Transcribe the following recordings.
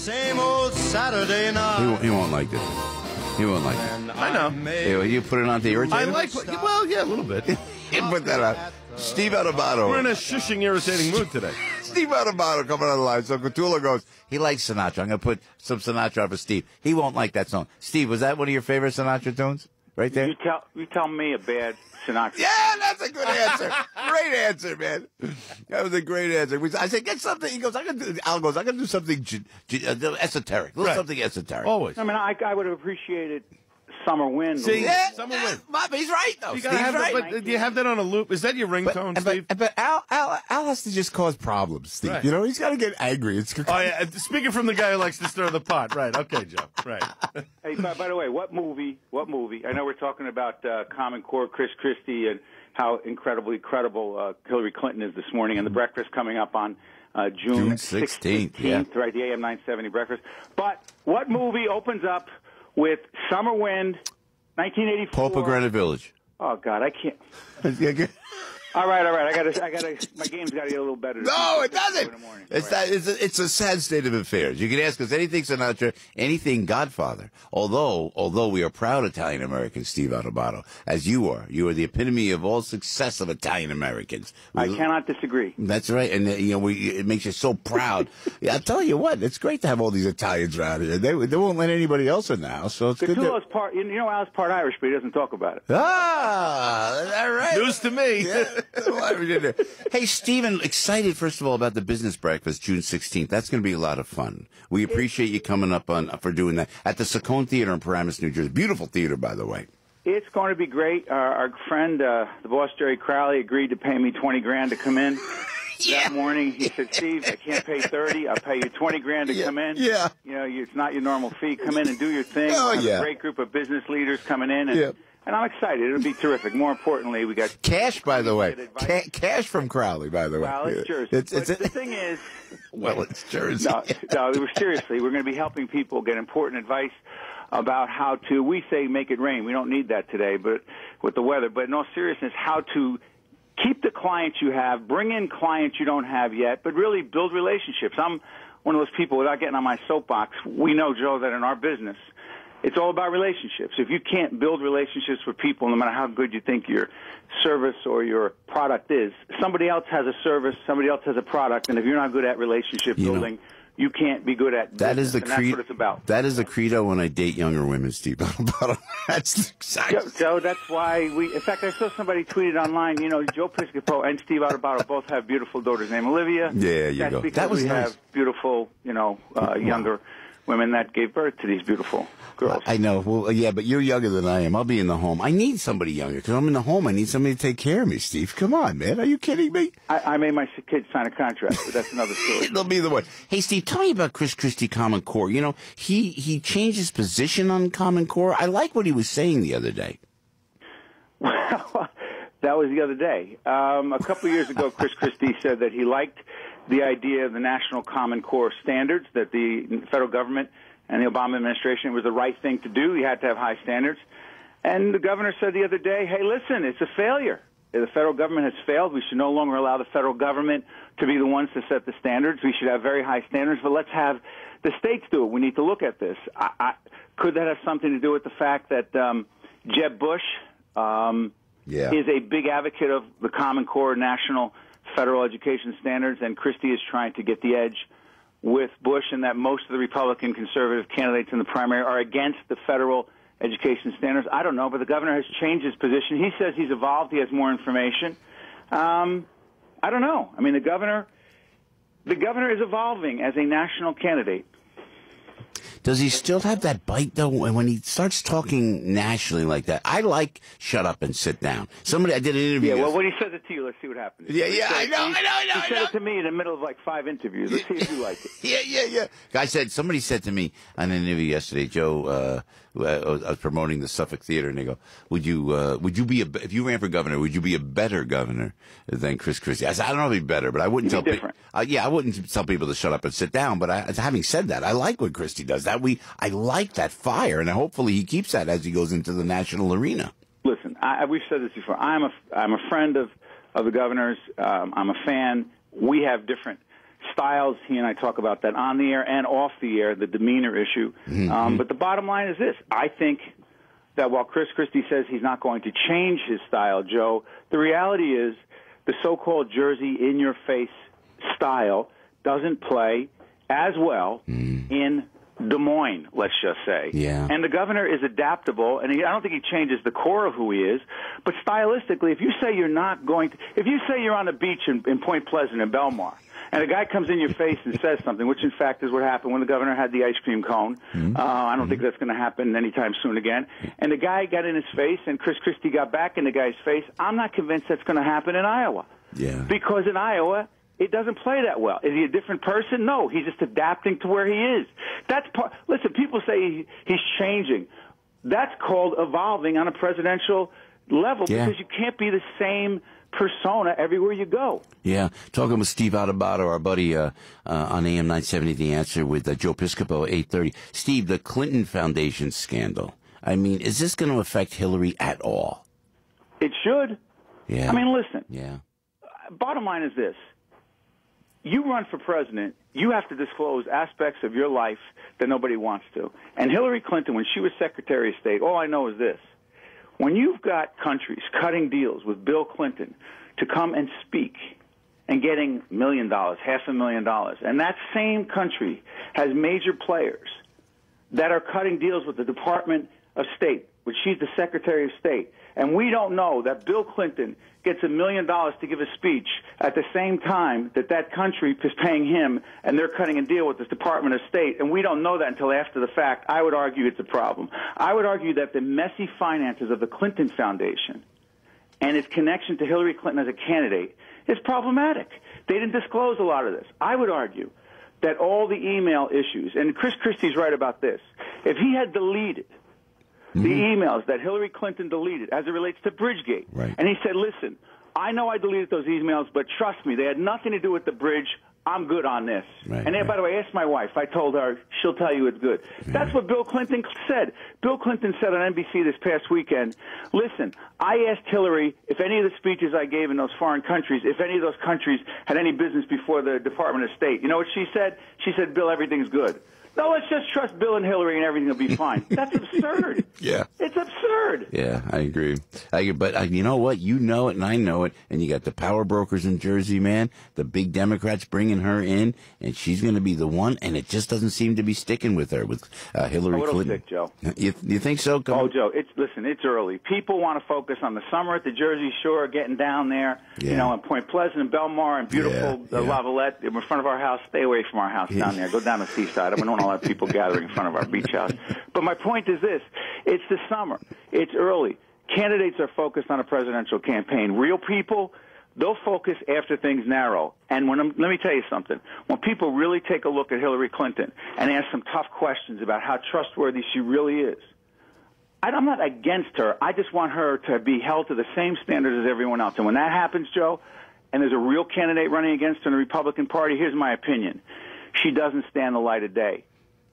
same old Saturday night. He won't like it. He won't like it. I know. You put it on to irritate I him? like, well, yeah, a little bit. You put that on. Steve Adubato. We're in a shushing, irritating mood today. Steve Adubato coming on the line. So Cthulhu goes, he likes Sinatra. I'm going to put some Sinatra for Steve. He won't like that song. Steve, was that one of your favorite Sinatra tunes? Right there? You tell me a bad Sinatra. Yeah, that's a good answer. Great answer, man. That was a great answer. I said, get something. He goes, Al goes, I'm going to do something esoteric. Right. Something esoteric. Always. I mean, I would have appreciated Summer Wind. See, Yeah, Summer Wind. He's right, though. You Steve's gotta have right. that, but do you have that on a loop? Is that your ringtone, Steve? But Al has to just cause problems, Steve. Right. You know, he's got to get angry. It's Oh, yeah. Speaking from the guy who likes to stir the pot. Right. Okay, Joe. Right. Hey, by the way, what movie? I know we're talking about Common Core, Chris Christie, and how incredibly credible Hillary Clinton is this morning, and the breakfast coming up on June 16th. Yeah. Right, the AM970 breakfast. But what movie opens up with Summer Wind, 1984? Pope of Greenwich Village. Oh God, I can't. All right. I gotta. My game's gotta get a little better. No, it doesn't. In the morning. It's a sad state of affairs. You can ask us anything Sinatra, anything Godfather. Although we are proud Italian Americans, Steve Adubato, as you are. You are the epitome of all success of Italian Americans. I cannot disagree. That's right, and it makes you so proud. Yeah, I'll tell you what, it's great to have all these Italians around here. They won't let anybody else in the house, so it's good. Cthulhu's part. You know, Al's part Irish, but he doesn't talk about it. All right. News to me. Yeah. Hey, Stephen, excited, first of all, about the business breakfast, June 16th. That's going to be a lot of fun. We appreciate you coming up for doing that at the Saccone Theater in Paramus, New Jersey. Beautiful theater, by the way. It's going to be great. Our friend, the boss, Jerry Crowley, agreed to pay me $20,000 to come in. That morning, he said, Steve, I can't pay 30. I'll pay you $20,000 to come in. Yeah. You know, it's not your normal fee. Come in and do your thing. Oh, We have yeah. a great group of business leaders coming in. And, Yeah. and I'm excited. It'll be terrific. More importantly, we got Cash, by the way. Cash from Crowley, by the way. Well, it's Jersey. But the thing is, well, it's Jersey. Seriously, we're going to be helping people get important advice about how to, we say make it rain. We don't need that today, but with the weather. But in all seriousness, how to keep the clients you have, bring in clients you don't have yet, but really build relationships. I'm one of those people, without getting on my soapbox, we know, Joe, that in our business, it's all about relationships. If you can't build relationships with people, no matter how good you think your service or your product is, somebody else has a service, somebody else has a product, and if you're not good at relationship building, you can't be good at that. Business, Is the and that's what it's about. That is the credo when I date younger women, Steve. That's exactly. Joe, that's why in fact, I saw somebody tweeted online, Joe Piscopo and Steve Adubato both have beautiful daughters named Olivia. Yeah, you that's go. Because That was we nice. have beautiful, younger women that gave birth to these beautiful girls. I know. Well, yeah, but you're younger than I am. I'll be in the home. I need somebody younger because I'm in the home. I need somebody to take care of me, Steve. Come on, man. Are you kidding me? I made my kids sign a contract, but that's another story. They'll be the one. Hey, Steve, tell me about Chris Christie Common Core. He changed his position on Common Core. I like what he was saying the other day. Well, that was the other day. A couple of years ago, Chris Christie said that he liked the idea of the National Common Core standards, that the federal government and the Obama administration was the right thing to do. You had to have high standards. And the governor said the other day, hey, listen, it's a failure. The federal government has failed. We should no longer allow the federal government to be the ones to set the standards. We should have very high standards, but let's have the states do it. We need to look at this. Could that have something to do with the fact that Jeb Bush is a big advocate of the Common Core national federal education standards, and Christie is trying to get the edge with Bush, and that most of the Republican conservative candidates in the primary are against the federal education standards? I don't know, but the governor has changed his position. He says he's evolved. He has more information. I don't know. I mean, the governor is evolving as a national candidate. Does he still have that bite, though, when he starts talking nationally like that? I like shut up and sit down. I did an interview. Yeah, well, when he says it to you, let's see what happens. Yeah, I know. He said it to me in the middle of like 5 interviews. Let's see if you like it. Yeah. Somebody said to me on an interview yesterday, Joe, I was promoting the Suffolk Theater, and they go, would you be if you ran for governor, would you be a better governor than Chris Christie? I said, I don't know if he'd be better, but I wouldn't tell people. I wouldn't tell people to shut up and sit down, but having said that, I like what Christie does. I like that fire, and hopefully he keeps that as he goes into the national arena. Listen, we've said this before. I'm a friend of the governor's. I'm a fan. We have different styles. He and I talk about that on the air and off the air, the demeanor issue. But the bottom line is this. I think that while Chris Christie says he's not going to change his style, Joe, the reality is the so-called Jersey in-your-face style doesn't play as well in Des Moines, let's just say. Yeah. And the governor is adaptable, and I don't think he changes the core of who he is. But stylistically, if you say you're not going to, if you say you're on the beach in Point Pleasant in Belmar, and a guy comes in your face and says something, which in fact is what happened when the governor had the ice cream cone. I don't think that's going to happen anytime soon again. And the guy got in his face, and Chris Christie got back in the guy's face. I'm not convinced that's going to happen in Iowa. Yeah. Because in Iowa, it doesn't play that well. Is he a different person? No, he's just adapting to where he is. That's listen, people say he's changing. That's called evolving on a presidential level because you can't be the same persona everywhere you go. Yeah. Talking with Steve Adubato, our buddy on AM970 The Answer with Joe Piscopo, 8:30. Steve, the Clinton Foundation scandal. I mean, is this going to affect Hillary at all? It should. Yeah. I mean, listen. Yeah. Bottom line is this. You run for president, you have to disclose aspects of your life that nobody wants to. And Hillary Clinton, when she was Secretary of State, all I know is this. When you've got countries cutting deals with Bill Clinton to come and speak and getting $1 million, $500,000, and that same country has major players that are cutting deals with the Department of State, which she's the Secretary of State, and we don't know that Bill Clinton gets $1 million to give a speech at the same time that that country is paying him and they're cutting a deal with the Department of State, and we don't know that until after the fact, I would argue it's a problem. I would argue that the messy finances of the Clinton Foundation and its connection to Hillary Clinton as a candidate is problematic. They didn't disclose a lot of this. I would argue that all the email issues, and Chris Christie's right about this, if he had deleted the emails that Hillary Clinton deleted as it relates to Bridgegate. Right. And he said, listen, I know I deleted those emails, but trust me, they had nothing to do with the bridge. I'm good on this. Right, and then, by the way, ask my wife. I told her. She'll tell you it's good. That's what Bill Clinton said. Bill Clinton said on NBC this past weekend, listen, I asked Hillary if any of the speeches I gave in those foreign countries, if any of those countries had any business before the Department of State. You know what she said? She said, Bill, everything's good. No, let's just trust Bill and Hillary and everything will be fine. That's absurd. Yeah. It's absurd. Yeah, I agree. But you know what? You know it and I know it. And you got the power brokers in Jersey, man. The big Democrats bringing her in, and she's going to be the one. And it just doesn't seem to be sticking with her, with Hillary Clinton. Stick, Joe. You think so? Joe, it's early. People want to focus on the summer at the Jersey Shore, getting down there, in Point Pleasant and Belmar and beautiful Lavalette in front of our house. Stay away from our house down there. Go down the seaside. I don't want a lot of people gathering in front of our beach house. But my point is this. It's the summer. It's early. Candidates are focused on a presidential campaign. Real people, they'll focus after things narrow. And let me tell you something. When people really take a look at Hillary Clinton and ask some tough questions about how trustworthy she really is, I'm not against her. I just want her to be held to the same standards as everyone else. And when that happens, Joe, and there's a real candidate running against her in the Republican Party, here's my opinion. She doesn't stand the light of day.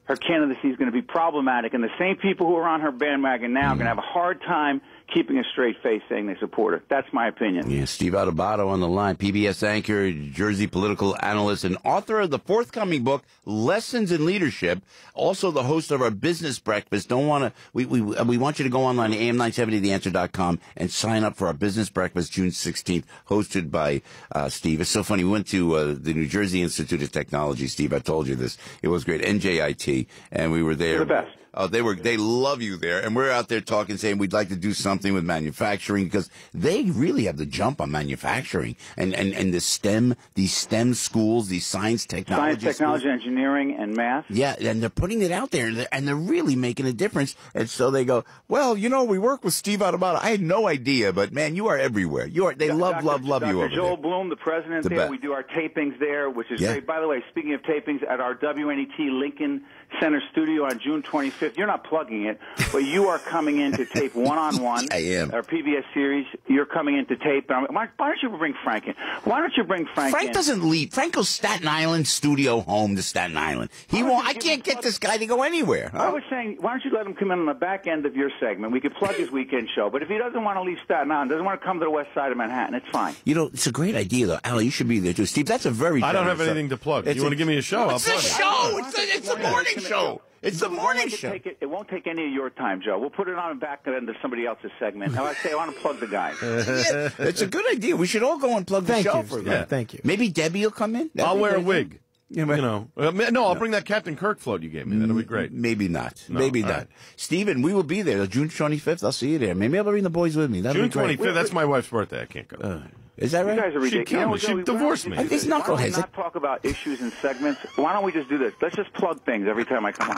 Her candidacy is going to be problematic, and the same people who are on her bandwagon now are going to have a hard time keeping a straight face saying they support her. That's my opinion. Yeah, Steve Adubato on the line, PBS anchor, Jersey political analyst, and author of the forthcoming book, Lessons in Leadership. Also the host of our business breakfast. We want you to go online to am970theanswer.com and sign up for our business breakfast June 16th, hosted by Steve. It's so funny. We went to the New Jersey Institute of Technology, Steve. I told you this. It was great. NJIT, and we were there. They're the best. Oh, they love you there. And we're out there talking, saying we'd like to do something with manufacturing because they really have the jump on manufacturing and these STEM schools, these science, technology, engineering, and math. Yeah, and they're putting it out there and they're really making a difference. And so they go, well, we work with Steve Adubato. I had no idea, but man, you are everywhere. They love you over there. Joel Bloom, the president there. We do our tapings there, which is great. By the way, speaking of tapings, at our WNET Lincoln Center studio on June 25th, 25th, you're not plugging it, but you are coming in to tape one-on-one. I am. Our PBS series, you're coming in to tape. Why don't you bring Frank in? Why don't you bring Frank in? Frank doesn't leave. Frank goes Staten Island, studio home to Staten Island. He won't. I can't get this guy to go anywhere. Huh? I was saying, why don't you let him come in on the back end of your segment? We could plug his weekend show. But if he doesn't want to leave Staten Island, doesn't want to come to the west side of Manhattan, it's fine. You know, it's a great idea, though. Al, you should be there, too. Steve, that's a very I don't have anything to plug. You want to give me a show? It's a show. It's a morning show. It's the morning show. It won't take any of your time, Joe. We'll put it on the back end of somebody else's segment. Now, I say I want to plug the guy. Yeah, it's a good idea. We should all go and plug the show for a guy. Thank you. Maybe Debbie will come in. I'll wear a wig. Yeah, but, no, I'll bring that Captain Kirk float you gave me. That'll be great. Maybe not. No, Maybe not. right. Stephen, we will be there June 25th. I'll see you there. Maybe I'll bring the boys with me. That'll June be great. 25th. That's my wife's birthday. I can't go. Is that right? You guys are ridiculous. She divorced me. These Why don't we knuckleheads. not talk about issues and segments? Why don't we just do this? Let's just plug things every time I come on.